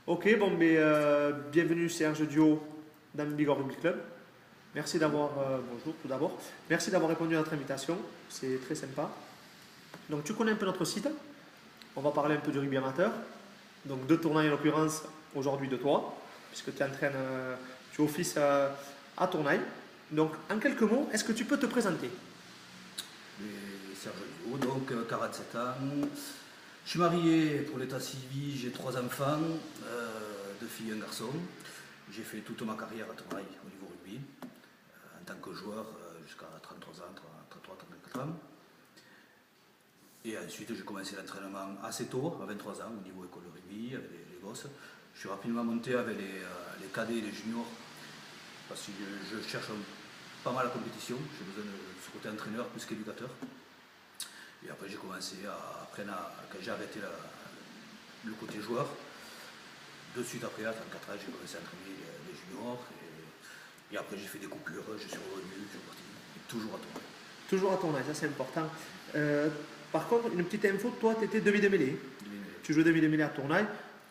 Ok, bon, mais bienvenue Serge Dio dans le Bigorre Rugby Club. Merci d'avoir, bonjour tout d'abord, merci d'avoir répondu à notre invitation, c'est très sympa. Donc tu connais un peu notre site, on va parler un peu du rugby amateur, donc de Tournaille en l'occurrence, aujourd'hui de toi, puisque tu entraînes, tu offices à Tournaille. Donc en quelques mots, est-ce que tu peux te présenter? Serge Dio, donc 47 ans. Je suis marié pour l'état civil, j'ai 3 enfants, 2 filles et un garçon. J'ai fait toute ma carrière à Tournaille au niveau rugby, en tant que joueur jusqu'à 33 ans, 33-34 ans. Et ensuite j'ai commencé l'entraînement assez tôt, à 23 ans, au niveau école de rugby, avec les gosses. Je suis rapidement monté avec les cadets et les juniors, parce que je cherche pas mal la compétition, j'ai besoin de ce côté entraîneur plus qu'éducateur. Et après j'ai commencé quand j'ai arrêté le côté joueur, de suite après, à 34 ans, j'ai commencé à entraîner les juniors. Et après j'ai fait des coupures, je suis revenu, je suis parti, toujours à Tournaille. Toujours à Tournaille, ça c'est important. Par contre, une petite info, toi tu étais demi de mêlée. Tu jouais demi de mêlée à Tournaille,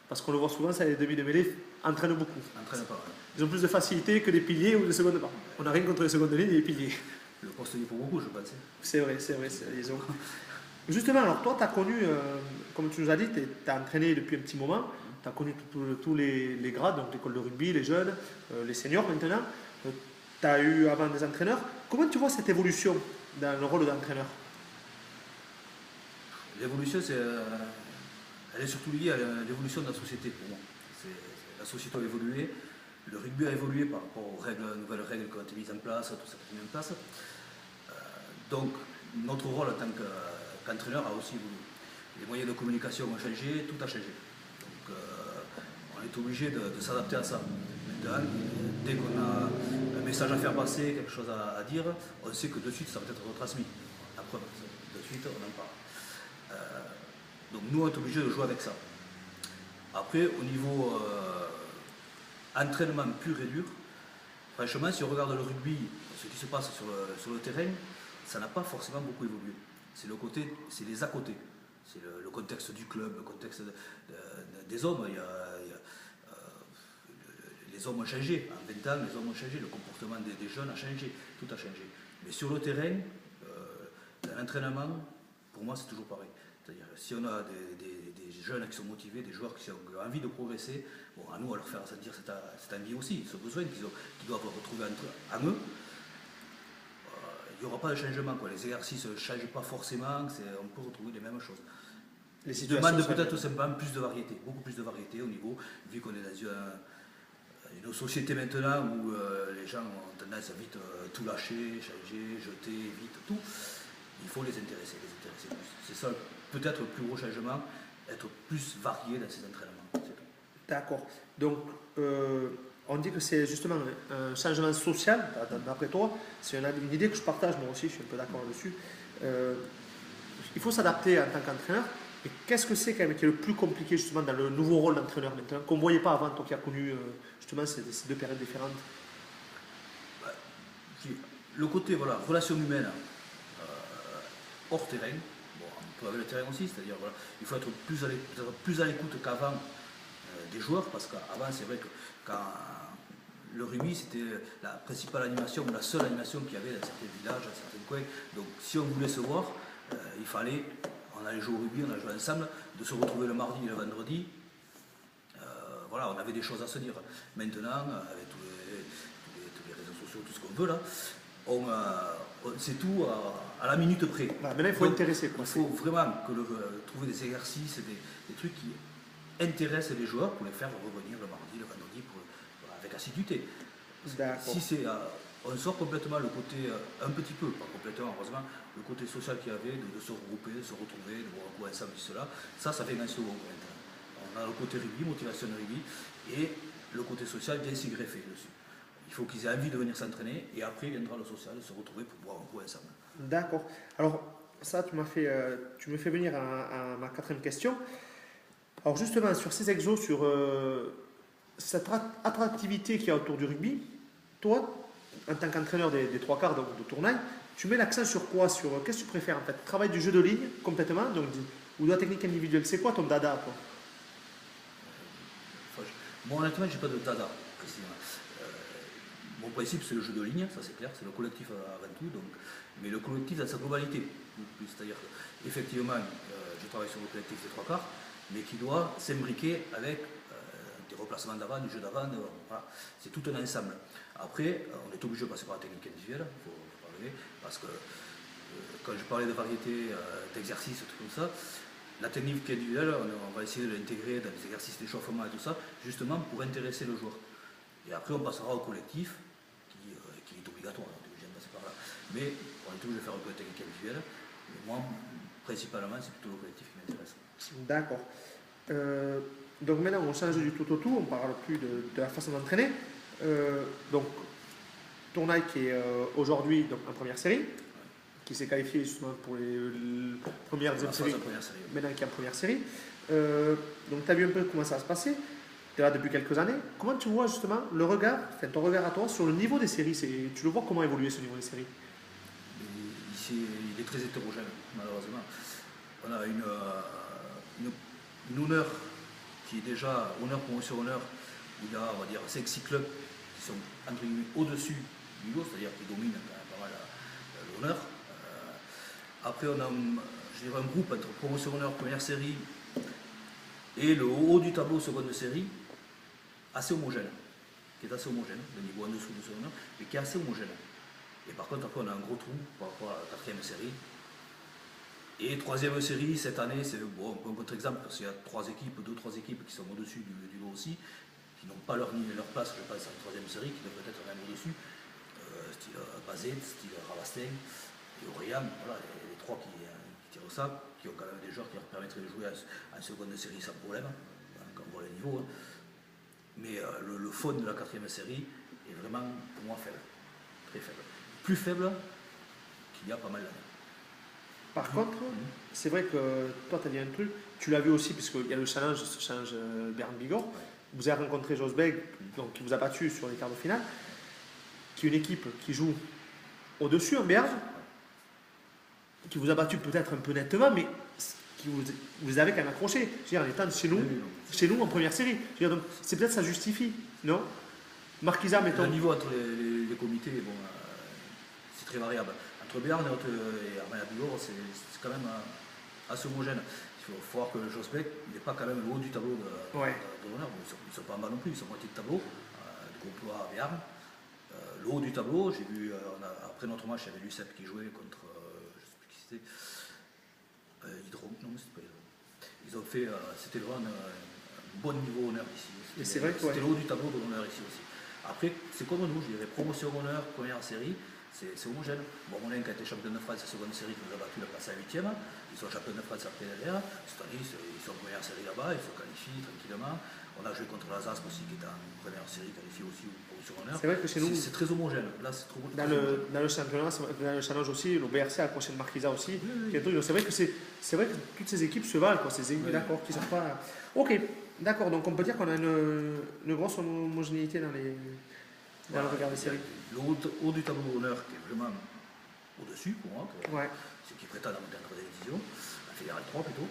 parce qu'on le voit souvent, ça, les demi de mêlée entraînent beaucoup. Entraîne pas, ouais. Ils ont plus de facilité que les piliers ou les secondes pas. On n'a rien contre les secondes lignes et les piliers. Le poste est pour beaucoup, je pense. C'est vrai, ils ont. Justement, alors toi, tu as connu, comme tu nous as dit, tu as entraîné depuis un petit moment, tu as connu tous les grades, donc l'école de rugby, les jeunes, les seniors maintenant. Tu as eu avant des entraîneurs. Comment tu vois cette évolution dans le rôle d'entraîneur? L'évolution, elle est surtout liée à l'évolution de la société pour moi. La société a évolué, le rugby a évolué par rapport aux nouvelles règles qui ont été mises en place, tout ça qui est mis en place. Donc notre rôle en tant qu'entraîneur a aussi évolué. Les moyens de communication ont changé, tout a changé. Donc on est obligé de s'adapter à ça. Maintenant, dès qu'on a un message à faire passer, quelque chose à dire, on sait que de suite ça va être retransmis. La preuve, de suite on en parle. Donc nous on est obligé de jouer avec ça. Après au niveau entraînement pur et dur, franchement si on regarde le rugby, ce qui se passe sur le terrain, ça n'a pas forcément beaucoup évolué. C'est les à côté. C'est le contexte du club, le contexte des hommes. Les hommes ont changé. En 20 ans, les hommes ont changé. Le comportement des jeunes a changé. Tout a changé. Mais sur le terrain, l'entraînement, pour moi, c'est toujours pareil. C'est-à-dire, si on a des jeunes qui sont motivés, des joueurs qui ont envie de progresser, bon, à nous, à leur faire sentir cette envie aussi, ce besoin qu'ils doivent retrouver en eux. Il n'y aura pas de changement, quoi. Les exercices ne changent pas forcément, on peut retrouver les mêmes choses. Ils demandent peut-être simplement plus de variété, beaucoup plus de variété au niveau, vu qu'on est dans une société maintenant où les gens ont tendance à vite tout lâcher, changer, jeter, vite, tout. Il faut les intéresser plus. C'est ça, peut-être le plus gros changement, être plus varié dans ces entraînements. D'accord. Donc, on dit que c'est justement un changement social, d'après toi. C'est une idée que je partage, moi aussi, je suis un peu d'accord là-dessus. Il faut s'adapter en tant qu'entraîneur. Et qu'est-ce que c'est quand même qui est le plus compliqué justement dans le nouveau rôle d'entraîneur maintenant, qu'on ne voyait pas avant, toi qui as connu justement ces deux périodes différentes? Le côté relation humaine hors terrain, bon, un peu avec le terrain aussi, c'est-à-dire il faut être plus à l'écoute qu'avant des joueurs, parce qu'avant c'est vrai que quand le rugby c'était la principale animation, la seule animation qu'il y avait dans certains villages, dans certains coins, donc si on voulait se voir, il fallait, on allait jouer au rugby, on allait jouer ensemble, de se retrouver le mardi et le vendredi, voilà, on avait des choses à se dire. Maintenant, avec tous les réseaux sociaux, tout ce qu'on veut là, c'est tout à la minute près. Maintenant il faut intéresser. Il faut vraiment trouver des exercices, des trucs qui intéressent les joueurs pour les faire revenir le mardi, le vendredi, avec assiduité. Si on sort complètement le côté, un petit peu, pas complètement heureusement, le côté social qu'il y avait, de se regrouper, de se retrouver, de voir un coup ensemble, cela, ça fait un second. On a le côté rugby, motivation de rugby, et le côté social vient s'y greffer dessus. Il faut qu'ils aient envie de venir s'entraîner, et après viendra le social, se retrouver pour boire un coup ensemble. D'accord. Alors, ça, tu me fais venir à ma quatrième question. Alors justement, sur ces exos, sur cette attractivité qu'il y a autour du rugby, toi, en tant qu'entraîneur des trois quarts de Tournaille, tu mets l'accent sur quoi? Qu'est-ce que tu préfères en fait? Travail du jeu de ligne complètement, ou de la technique individuelle? C'est quoi ton dada, toi? Moi, honnêtement, je n'ai pas de dada, précisément. Mon principe, c'est le jeu de ligne, ça c'est clair, c'est le collectif avant tout, donc, mais le collectif dans sa globalité. C'est-à-dire qu'effectivement, je travaille sur le collectif des trois quarts, mais qui doit s'imbriquer avec des replacements d'avant, du jeu d'avant, voilà. C'est tout un ensemble. Après, on est obligé de passer par la technique individuelle, il faut parler, parce que quand je parlais de variété d'exercices, tout comme ça, la technique individuelle, on va essayer de l'intégrer dans les exercices d'échauffement et tout ça, justement pour intéresser le joueur. Et après, on passera au collectif, qui est obligatoire, on est obligé de passer par là. Mais on est obligé de faire un peu de technique individuelle. Mais moi, principalement, c'est plutôt le collectif qui m'intéresse. D'accord. Donc maintenant, on change du tout au tout, on ne parle plus de la façon d'entraîner. Donc, Tournaille qui est aujourd'hui donc, en première série, qui s'est qualifié justement pour les premières, deuxième séries, maintenant qui est en première série. Donc, tu as vu un peu comment ça va se passer. Tu es là depuis quelques années. Comment tu vois justement le regard, enfin, ton regard à toi sur le niveau des séries? Tu le vois comment évoluer ce niveau des séries? Ici, il est très hétérogène, malheureusement. On a une honneur qui est déjà honneur, promotion, honneur. Il y a, on va dire, 5-6 clubs qui sont entre guillemets au-dessus du niveau, c'est-à-dire qui dominent pas mal l'honneur. Après, on a je dirais, un groupe entre promotion, honneur, première série et le haut du tableau, seconde série, assez homogène, qui est assez homogène, le niveau en dessous de ce honneur, mais qui est assez homogène. Et par contre, après, on a un gros trou par rapport à la quatrième série. Et troisième série, cette année, c'est bon, un contre-exemple, parce qu'il y a deux, trois équipes qui sont au-dessus du lot aussi, qui n'ont pas leur place, je pense, à la troisième série, qui devraient être même au-dessus, style Bazet, style Ravastin et Auriam, voilà, les trois qui tirent au sable, qui ont quand même des joueurs qui leur permettraient de jouer en seconde série sans problème, quand on voit le niveau. Hein. Mais le fond de la quatrième série est vraiment, pour moi, faible, très faible. Plus faible qu'il y a pas mal d'années. Par contre, c'est vrai que toi, tu as dit un truc, tu l'as vu aussi, puisqu'il y a le challenge Berne Bigorre. Ouais. Vous avez rencontré Josbeg, donc qui vous a battu sur les quarts de finale, qui est une équipe qui joue au-dessus en Berne, qui vous a battu peut-être un peu nettement, mais qui vous avez quand même accroché. Je veux dire, en étant chez nous en première série. Je veux dire, donc, c'est peut-être ça justifie, non? Marquisa, mettons. Le niveau entre les comités, bon, c'est très variable. Entre Berne et Armenia Bigorre, c'est quand même assez homogène. Il faut voir que Josbek, il n'est pas quand même le haut du tableau de l'honneur. Ils ne sont pas en bas non plus, ils sont moitié de tableau, du groupe A à Berne. Le haut du tableau, j'ai vu, après notre match, il y avait Lucep qui jouait contre, je ne sais plus qui c'était, Hydro, non, c'était pas Hydro. Ils ont fait, c'était vraiment un bon niveau honneur ici. C'était le haut du tableau de l'honneur ici aussi. Après, c'est comme nous, je dirais promotion honneur, première série. C'est homogène. Bon, Moulin qui a été champion de France, seconde série, qui nous a battu la place à 8e. Ils sont champions de France après derrière. Cette année, ils sont en première série là-bas, ils se qualifient tranquillement. On a joué contre la ZASP aussi, qui est en première série, qualifié aussi pour sur honneur. C'est vrai que chez nous, c'est très homogène. Là, c'est trop dans le championnat, dans le challenge aussi, le BRC a accroché le Marquisa aussi. Oui. C'est vrai que toutes ces équipes se valent, quoi. Ces équipes, d'accord, qui ne sont pas. Ok, d'accord. Donc on peut dire qu'on a une grosse homogénéité dans le regard des séries. Le haut du tableau d'honneur qui est vraiment au-dessus pour moi, ce qui prétend à monter en troisième division, la fédérale 3 plutôt.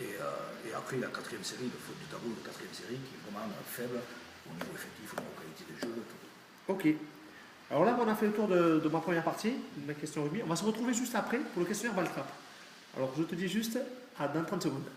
Et après la quatrième série, le faute du tableau de quatrième série qui est vraiment faible au niveau effectif, au niveau qualité de jeu. Tout. Ok. Alors là, on a fait le tour de ma première partie, de ma question rugby. On va se retrouver juste après pour le questionnaire Valtrap. Alors je te dis juste dans 30 secondes.